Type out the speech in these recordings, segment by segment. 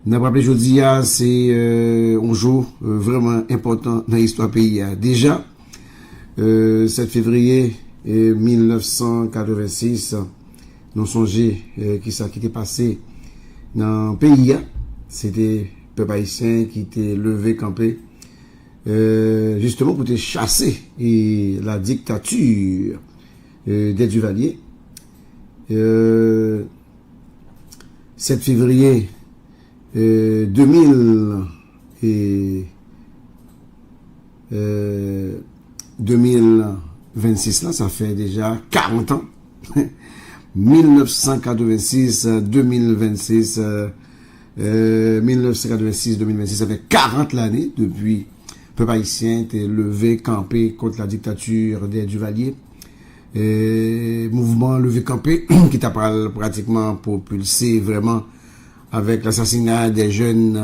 N'a pas rappelé aujourd'hui, c'est un jour vraiment important dans l'histoire pays. Déjà, 7 février 1986, nous songeons qui ça qui était passé dans le pays. C'était le peuple haïtien qui était levé, campé, justement pour te chasser la dictature des Duvalier. 7 février 2026 là, ça fait déjà 40 ans. 1986 2026 1986 2026, ça fait 40 l'année depuis peuple haïtien était levé, campé contre la dictature des Duvalier. Mouvement levé, campé qui t'a pratiquement propulsé vraiment avec l'assassinat des jeunes,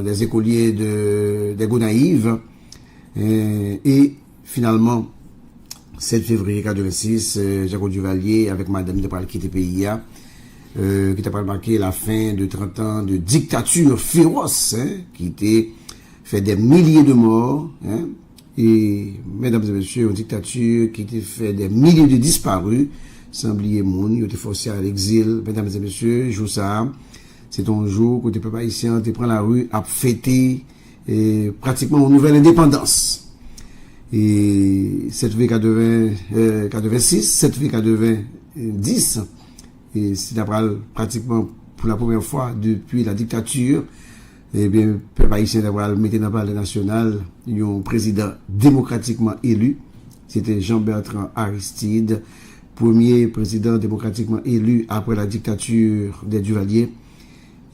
des écoliers des Gonaïves. Et finalement, 7 février 86, Jacques Duvalier avec madame de Pral qui était pays, qui t'a marqué la fin de 30 ans de dictature féroce, qui était fait des milliers de morts, et mesdames et messieurs, une dictature qui était fait des milliers de disparus, sans oublier moun, ils étaient forcés à l'exil, mesdames et messieurs, jour ça, c'est un jour que les peuples haïtiens te prend la rue à fêter pratiquement une nouvelle indépendance. Et 7 février 86, 7 février 90, et c'est pratiquement pour la première fois depuis la dictature, eh bien, le peuple haïtien d'avoir mis dans le palais national un président démocratiquement élu. C'était Jean-Bertrand Aristide, premier président démocratiquement élu après la dictature des Duvalier.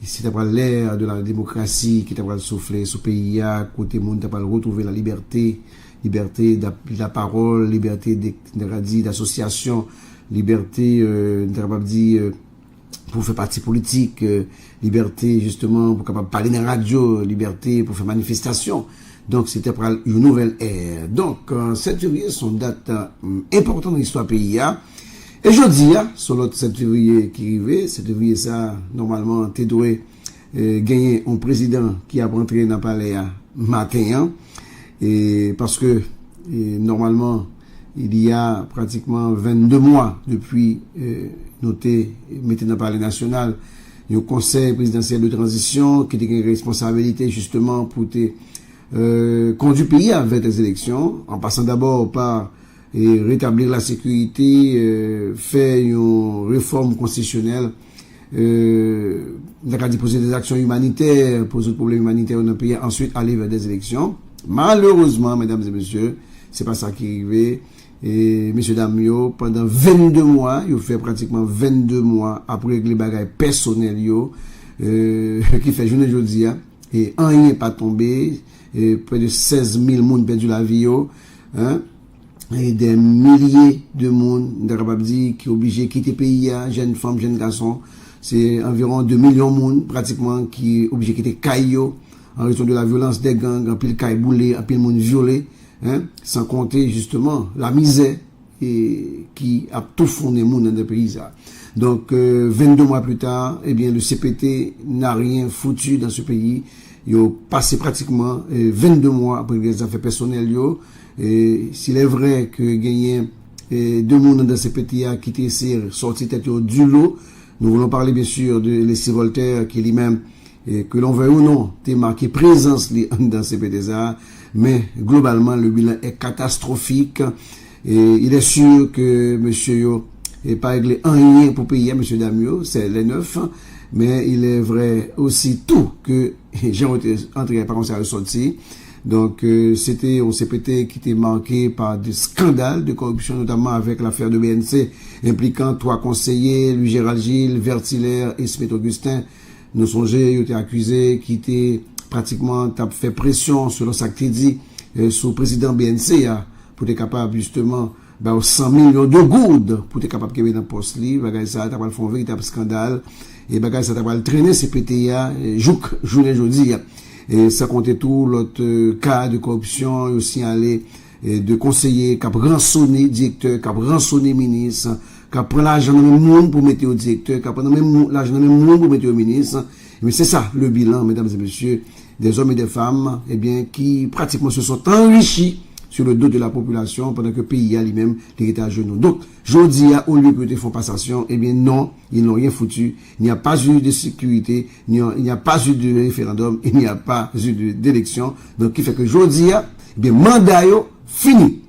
C'est après l'ère de la démocratie qui t'a soufflé sous pays, côté monde t'a retrouver la liberté de la parole, liberté d'association, liberté pour faire partie politique, liberté justement pour capable parler dans la radio, liberté pour faire manifestation. Donc c'était pour une nouvelle ère. Donc 7 février sont une date importante dans l'histoire pays. Et jeudi, sur l'autre 7 février qui arrivait, 7 février ça, normalement, tu dois gagner un président qui a rentré dans le palais matin. Et parce que normalement, il y a pratiquement 22 mois depuis noté dans le palais national, il y a un conseil présidentiel de transition qui a une responsabilité justement pour conduire le pays vers les élections, en passant d'abord par rétablir la sécurité, faire une réforme constitutionnelle, poser des actions humanitaires, poser des problèmes humanitaires dans le pays, ensuite aller vers des élections. Malheureusement, mesdames et messieurs, c'est pas ça qui est arrivé. Et messieurs dames, pendant 22 mois, il fait pratiquement 22 mois après les bagages personnels qui fait journée aujourd'hui, et rien n'est pas tombé, et près de 16 000 personnes perdu la vie, et des milliers de monde, qui sont obligés de quitter le pays, jeunes femmes, jeunes garçons, c'est environ 2 millions de monde pratiquement qui sont obligés de quitter Caillou en raison de la violence des gangs, en pile caille boulé, en pile monde violé, sans compter justement la misère qui a tout fondé le monde dans le pays. Donc 22 mois plus tard, eh bien le CPT n'a rien foutu dans ce pays. Ils ont passé pratiquement 22 mois après les affaires personnelles. Et s'il est vrai que gagner deux monde dans CPT qui étaient sortis tête du lot, nous voulons parler bien sûr de Leslie Voltaire qui lui-même, que l'on veuille ou non, t'es marqué présence dans CPT, mais globalement le bilan est catastrophique. Et il est sûr que monsieur n'est pas réglé rien pour payer monsieur Damio, c'est les 9, mais il est vrai aussi tout que j'ai entré par contre à ressortir. Donc c'était un CPT qui était marqué par des scandales de corruption, notamment avec l'affaire de BNC impliquant 3 conseillers, Louis Gérald Gilles, Vertilaire et Smith Augustin. Nous songez, ils étaient accusés qui étaient pratiquement fait pression selon ce qui dit sur le président BNC pour être capable justement 100 millions de gouttes pour être capable de mettre dans le poste libre. Ça a fait un véritable scandale et ça a traîné CPTA journée aujourd'hui. Et ça comptait tout l'autre cas de corruption aussi aller de conseillers qui a rançonné directeur, qui a rançonné ministre, qui a pris l'argent dans le monde pour mettre au directeur, qui a pris l'argent dans le monde pour mettre au ministre, Mais c'est ça, le bilan, mesdames et messieurs, des hommes et des femmes, eh bien, qui pratiquement se sont enrichis sur le dos de la population pendant que le pays a lui-même était à genoux. Donc, je dis, au lieu que de faire passation, eh bien, non, ils n'ont rien foutu. Il n'y a pas eu de sécurité, il n'y a pas eu de référendum, il n'y a pas eu d'élection. Donc, qui fait que je dis, eh bien, mandat, fini.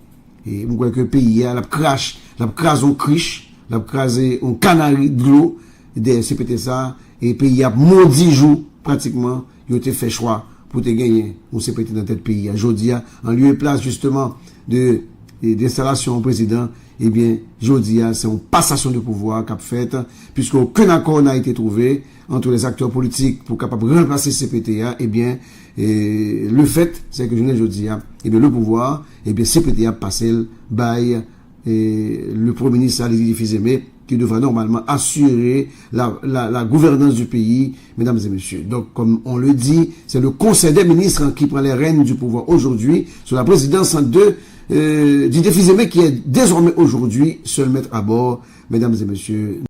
Et, vous voyez que le pays, la crash, la crase on criche, la crase on canari de l'eau, c'est peut-être ça, et le pays a maudit jour, pratiquement, il a été fait choix pour te gagner, on s'est pété dans tel pays. Aujourd'hui, en lieu et place, justement, d'installation au président, eh bien, aujourd'hui, c'est une passation de pouvoir qu'a fait, puisqu'aucun accord n'a été trouvé entre les acteurs politiques pour capable de remplacer CPTA, eh bien, le fait, c'est que je dis aujourd'hui, eh bien, le pouvoir, eh bien, CPTA passé by le Premier ministre Alési Fils-Aimé, qui devra normalement assurer la gouvernance du pays, mesdames et messieurs. Donc, comme on le dit, c'est le Conseil des ministres qui prend les rênes du pouvoir aujourd'hui, sous la présidence de Didier Fils-Aimé, qui est désormais aujourd'hui seul maître à bord, mesdames et messieurs.